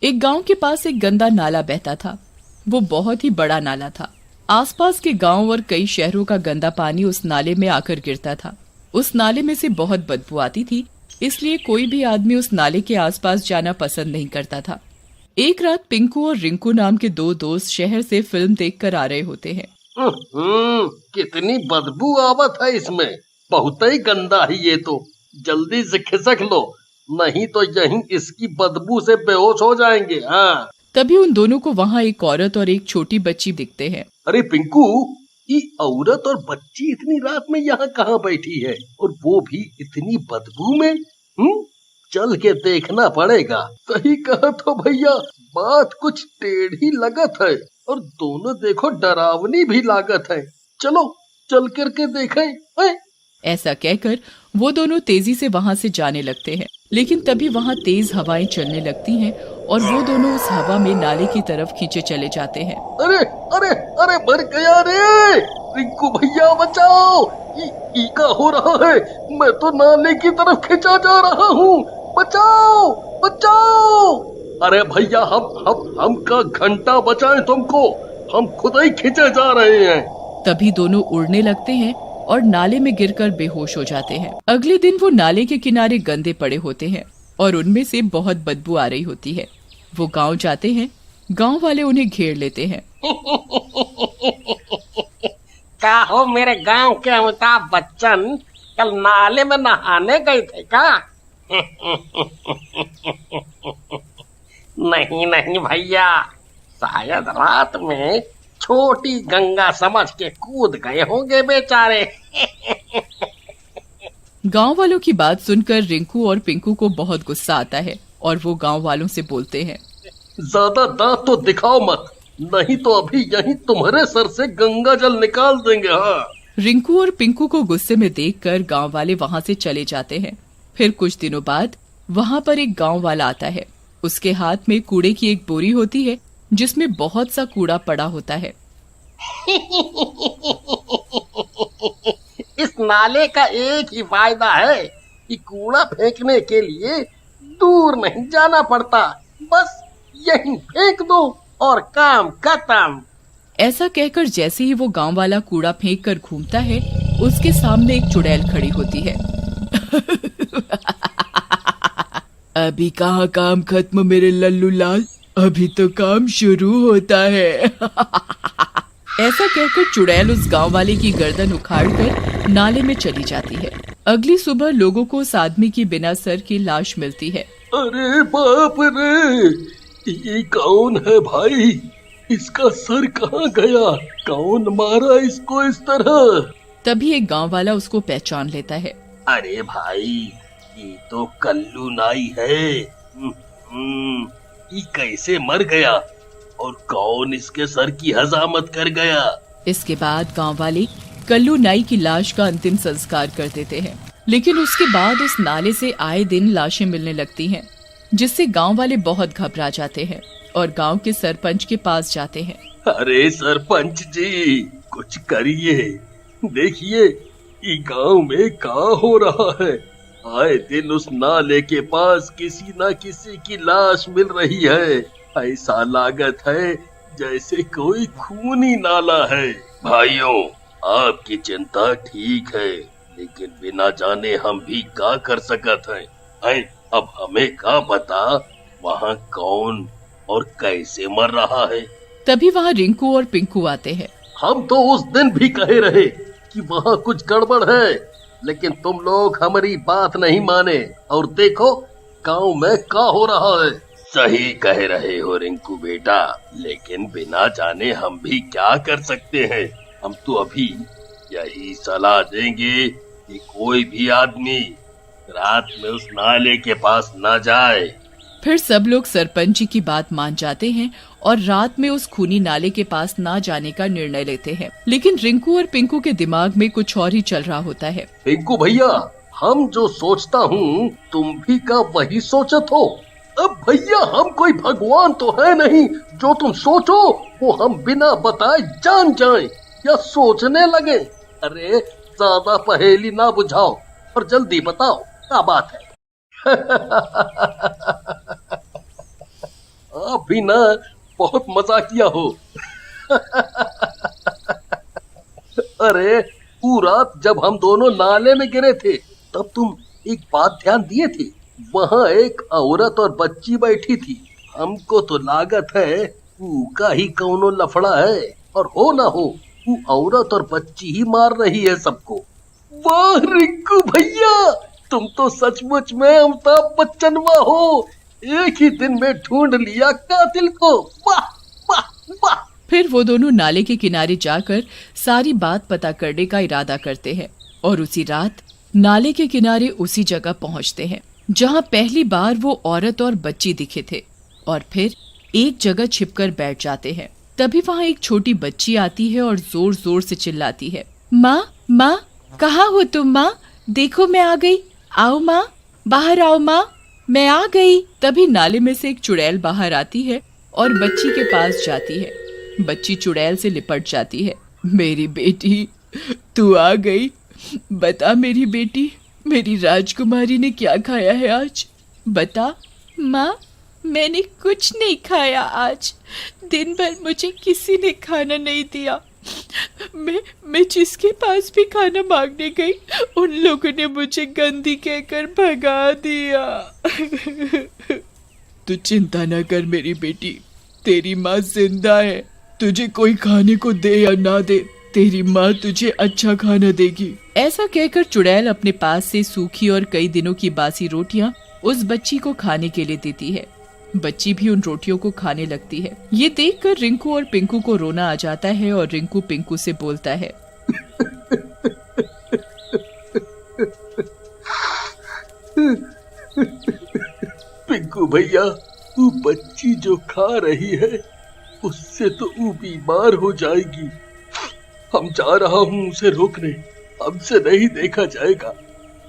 एक गांव के पास एक गंदा नाला बहता था। वो बहुत ही बड़ा नाला था। आसपास के गांव और कई शहरों का गंदा पानी उस नाले में आकर गिरता था। उस नाले में से बहुत बदबू आती थी, इसलिए कोई भी आदमी उस नाले के आसपास जाना पसंद नहीं करता था। एक रात पिंकू और रिंकू नाम के दो दोस्त शहर से फिल्म देखकर आ रहे होते हैं। कितनी बदबू आवत है इसमें, बहुत ही गंदा है ये तो। जल्दी से खिसक लो, नहीं तो यहीं इसकी बदबू से बेहोश हो जाएंगे। हाँ। तभी उन दोनों को वहाँ एक औरत और एक छोटी बच्ची दिखते हैं। अरे पिंकू, ये औरत और बच्ची इतनी रात में यहाँ कहाँ बैठी है, और वो भी इतनी बदबू में? चल के देखना पड़ेगा। सही कहा तो भैया, बात कुछ टेढ़ी लगत है और दोनों देखो डरावनी भी लागत है। चलो चल करके देखें। ऐसा कहकर वो दोनों तेजी से वहाँ से जाने लगते हैं, लेकिन तभी वहाँ तेज हवाएं चलने लगती हैं और वो दोनों उस हवा में नाले की तरफ खींचे चले जाते हैं। अरे अरे अरे, मर गया रे! रिंकू भैया बचाओ! ये क्या हो रहा है? मैं तो नाले की तरफ खींचा जा रहा हूँ। बचाओ बचाओ! अरे भैया, हम का घंटा बचाएं तुमको, हम खुद ही खींचे जा रहे हैं। तभी दोनों उड़ने लगते हैं और नाले में गिरकर बेहोश हो जाते हैं। अगले दिन वो नाले के किनारे गंदे पड़े होते हैं और उनमें से बहुत बदबू आ रही होती है। वो गांव जाते हैं। गांव वाले उन्हें घेर लेते हैं। क्या हो मेरे गांव के अमिताभ बच्चन, कल नाले में नहाने गए थे क्या? नहीं नहीं भैया, शायद रात में छोटी गंगा समझ के कूद गए होंगे बेचारे। गांव वालों की बात सुनकर रिंकू और पिंकू को बहुत गुस्सा आता है और वो गांव वालों से बोलते हैं, ज्यादा दांत तो दिखाओ मत, नहीं तो अभी यहीं तुम्हारे सर से गंगा जल निकाल देंगे। हाँ। रिंकू और पिंकू को गुस्से में देखकर गांव वाले वहां से चले जाते हैं। फिर कुछ दिनों बाद वहां पर एक गांव वाला आता है। उसके हाथ में कूड़े की एक बोरी होती है जिसमें बहुत सा कूड़ा पड़ा होता है। इस नाले का एक ही फायदा है कि कूड़ा फेंकने के लिए दूर नहीं जाना पड़ता, बस यहीं फेंक दो और काम खत्म। ऐसा कहकर जैसे ही वो गांव वाला कूड़ा फेंक कर घूमता है, उसके सामने एक चुड़ैल खड़ी होती है। अभी कहाँ काम खत्म मेरे लल्लू लाल, अभी तो काम शुरू होता है। ऐसा कहकर चुड़ैल उस गांव वाले की गर्दन उखाड़कर नाले में चली जाती है। अगली सुबह लोगों को उस आदमी की बिना सर की लाश मिलती है। अरे बाप रे, ये कौन है भाई? इसका सर कहाँ गया? कौन मारा इसको इस तरह? तभी एक गांव वाला उसको पहचान लेता है। अरे भाई, ये तो कल्लू नाई है। ये कैसे मर गया और कौन इसके सर की हजामत कर गया? इसके बाद गांव वाले कल्लू नाई की लाश का अंतिम संस्कार कर देते हैं। लेकिन उसके बाद उस नाले से आए दिन लाशें मिलने लगती हैं, जिससे गांव वाले बहुत घबरा जाते हैं और गांव के सरपंच के पास जाते हैं। अरे सरपंच जी, कुछ करिए। देखिए ये गांव में क्या हो रहा है। आए दिन उस नाले के पास किसी न किसी की लाश मिल रही है। ऐसा लागत है जैसे कोई खूनी नाला है। भाइयों, आपकी चिंता ठीक है, लेकिन बिना जाने हम भी क्या कर सकते हैं। अब हमें क्या पता वहाँ कौन और कैसे मर रहा है। तभी वहाँ रिंकू और पिंकू आते हैं। हम तो उस दिन भी कहे रहे कि वहाँ कुछ गड़बड़ है, लेकिन तुम लोग हमारी बात नहीं माने, और देखो गांव में क्या हो रहा है। सही कह रहे हो रिंकू बेटा, लेकिन बिना जाने हम भी क्या कर सकते हैं। हम तो अभी यही सलाह देंगे कि कोई भी आदमी रात में उस नाले के पास न जाए। फिर सब लोग सरपंच जी की बात मान जाते हैं और रात में उस खूनी नाले के पास ना जाने का निर्णय लेते हैं। लेकिन रिंकू और पिंकू के दिमाग में कुछ और ही चल रहा होता है। पिंकू भैया, हम जो सोचता हूँ तुम भी का वही सोचत हो। अब भैया, हम कोई भगवान तो है नहीं जो तुम सोचो वो हम बिना बताए जान जाएं या सोचने लगे। अरे ज्यादा पहेली ना बुझाओ और जल्दी बताओ क्या बात है। आप भी ना बहुत मजाकिया हो। अरे वो रात जब हम दोनों नाले में गिरे थे तब तुम एक बात ध्यान दिए थे, वहाँ एक औरत और बच्ची बैठी थी। हमको तो लागत है का ही कौनो लफड़ा है, और हो ना हो वो औरत और बच्ची ही मार रही है सबको। वाह रिंकू भैया, तुम तो सचमुच में अमिताभ बच्चनवा हो, एक ही दिन में ढूंढ लिया कातिल को। वाह वाह वाह। फिर वो दोनों नाले के किनारे जाकर सारी बात पता करने का इरादा करते हैं और उसी रात नाले के किनारे उसी जगह पहुंचते हैं जहां पहली बार वो औरत और बच्ची दिखे थे, और फिर एक जगह छिपकर बैठ जाते हैं। तभी वहां एक छोटी बच्ची आती है और जोर जोर से चिल्लाती है, माँ माँ कहाँ हो तुम माँ, देखो मैं आ गई, आओ माँ, बाहर आओ माँ, मैं आ गई। तभी नाले में से एक चुड़ैल बाहर आती है और बच्ची के पास जाती है। बच्ची चुड़ैल से लिपट जाती है। मेरी बेटी तू आ गई, बता मेरी बेटी, मेरी राजकुमारी ने क्या खाया है आज, बता। माँ मैंने कुछ नहीं खाया आज, दिन भर मुझे किसी ने खाना नहीं दिया। मैं जिसके पास भी खाना मांगने गई उन लोगों ने मुझे गंदी कहकर भगा दिया। तू चिंता न कर मेरी बेटी, तेरी माँ जिंदा है, तुझे कोई खाने को दे या ना दे तेरी माँ तुझे अच्छा खाना देगी। ऐसा कहकर चुड़ैल अपने पास से सूखी और कई दिनों की बासी रोटियां उस बच्ची को खाने के लिए देती है। बच्ची भी उन रोटियों को खाने लगती है। ये देखकर रिंकू और पिंकू को रोना आ जाता है और रिंकू पिंकू से बोलता है, पिंकू भैया, वो बच्ची जो खा रही है उससे तो वो बीमार हो जाएगी। हम जा रहा हूँ उसे रोकने, हमसे नहीं देखा जाएगा,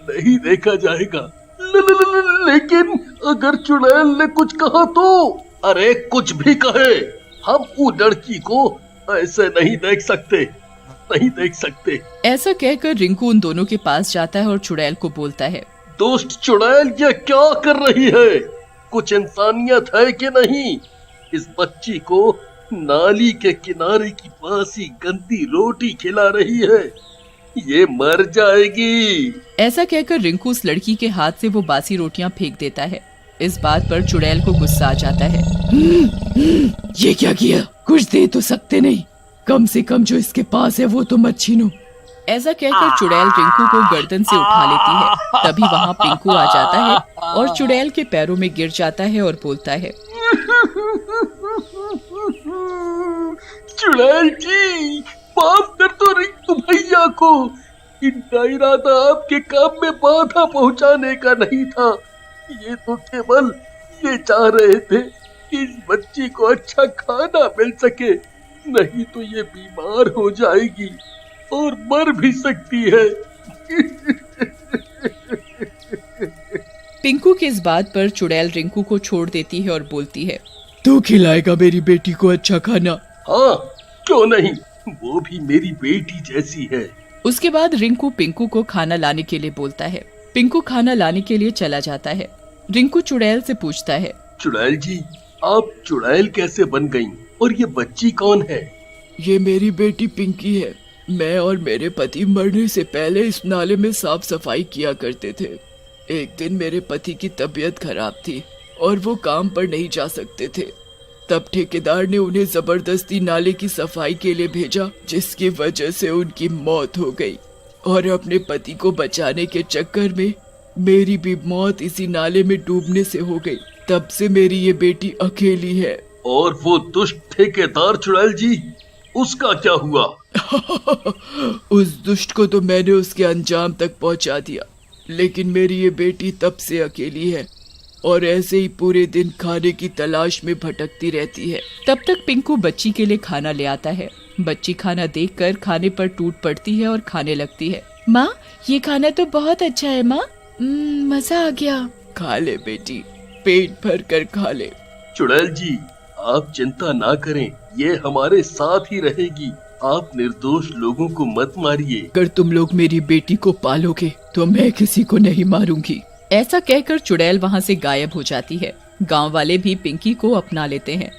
नहीं देखा जाएगा। लेकिन अगर चुड़ैल ने कुछ कहा तो? अरे कुछ भी कहे, हम वो लड़की को ऐसे नहीं देख सकते, नहीं देख सकते। ऐसा कहकर रिंकू उन दोनों के पास जाता है और चुड़ैल को बोलता है, दोस्त चुड़ैल ये क्या कर रही है, कुछ इंसानियत है कि नहीं? इस बच्ची को नाली के किनारे की बासी गंदी रोटी खिला रही है, ये मर जाएगी। ऐसा कहकर रिंकू उस लड़की के हाथ से वो बासी रोटियां फेंक देता है। इस बात पर चुड़ैल को गुस्सा आ जाता है। ये क्या किया, कुछ दे तो सकते नहीं, कम से कम जो इसके पास है वो तो मत छीनो। ऐसा कहकर चुड़ैल रिंकू को गर्दन से उठा लेती है। तभी वहाँ पिंकू आ जाता है और चुड़ैल के पैरों में गिर जाता है और बोलता है, चुड़ैल जी, माफ कर दो रिंकू भैया को, इनका इरादा आपके काम में बाधा पहुंचाने का नहीं था, ये तो केवल ये चाह रहे थे कि इस बच्ची को अच्छा खाना मिल सके, नहीं तो ये बीमार हो जाएगी और मर भी सकती है। पिंकू की इस बात पर चुड़ैल रिंकू को छोड़ देती है और बोलती है, तू खिलाएगा मेरी बेटी को अच्छा खाना? हाँ क्यों नहीं, वो भी मेरी बेटी जैसी है। उसके बाद रिंकू पिंकू को खाना लाने के लिए बोलता है। पिंकू खाना लाने के लिए चला जाता है। रिंकू चुड़ैल से पूछता है, चुड़ैल जी, आप चुड़ैल कैसे बन गईं? और ये बच्ची कौन है? ये मेरी बेटी पिंकी है। मैं और मेरे पति मरने से पहले इस नाले में साफ सफाई किया करते थे। एक दिन मेरे पति की तबीयत खराब थी और वो काम पर नहीं जा सकते थे। तब ठेकेदार ने उन्हें जबरदस्ती नाले की सफाई के लिए भेजा, जिसकी वजह से उनकी मौत हो गई। और अपने पति को बचाने के चक्कर में मेरी भी मौत इसी नाले में डूबने से हो गई। तब से मेरी ये बेटी अकेली है। और वो दुष्ट ठेकेदार चुड़ैल जी, उसका क्या हुआ? उस दुष्ट को तो मैंने उसके अंजाम तक पहुंचा दिया, लेकिन मेरी ये बेटी तब से अकेली है और ऐसे ही पूरे दिन खाने की तलाश में भटकती रहती है। तब तक पिंकू बच्ची के लिए खाना ले आता है। बच्ची खाना देखकर खाने पर टूट पड़ती है और खाने लगती है। माँ, ये खाना तो बहुत अच्छा है माँ, मजा आ गया। खा ले बेटी, पेट भर कर खा ले। चुड़ैल जी, आप चिंता ना करें, ये हमारे साथ ही रहेगी। आप निर्दोष लोगों को मत मारिए। अगर तुम लोग मेरी बेटी को पालोगे तो मैं किसी को नहीं मारूंगी। ऐसा कहकर चुड़ैल वहाँ से गायब हो जाती है। गांव वाले भी पिंकी को अपना लेते हैं।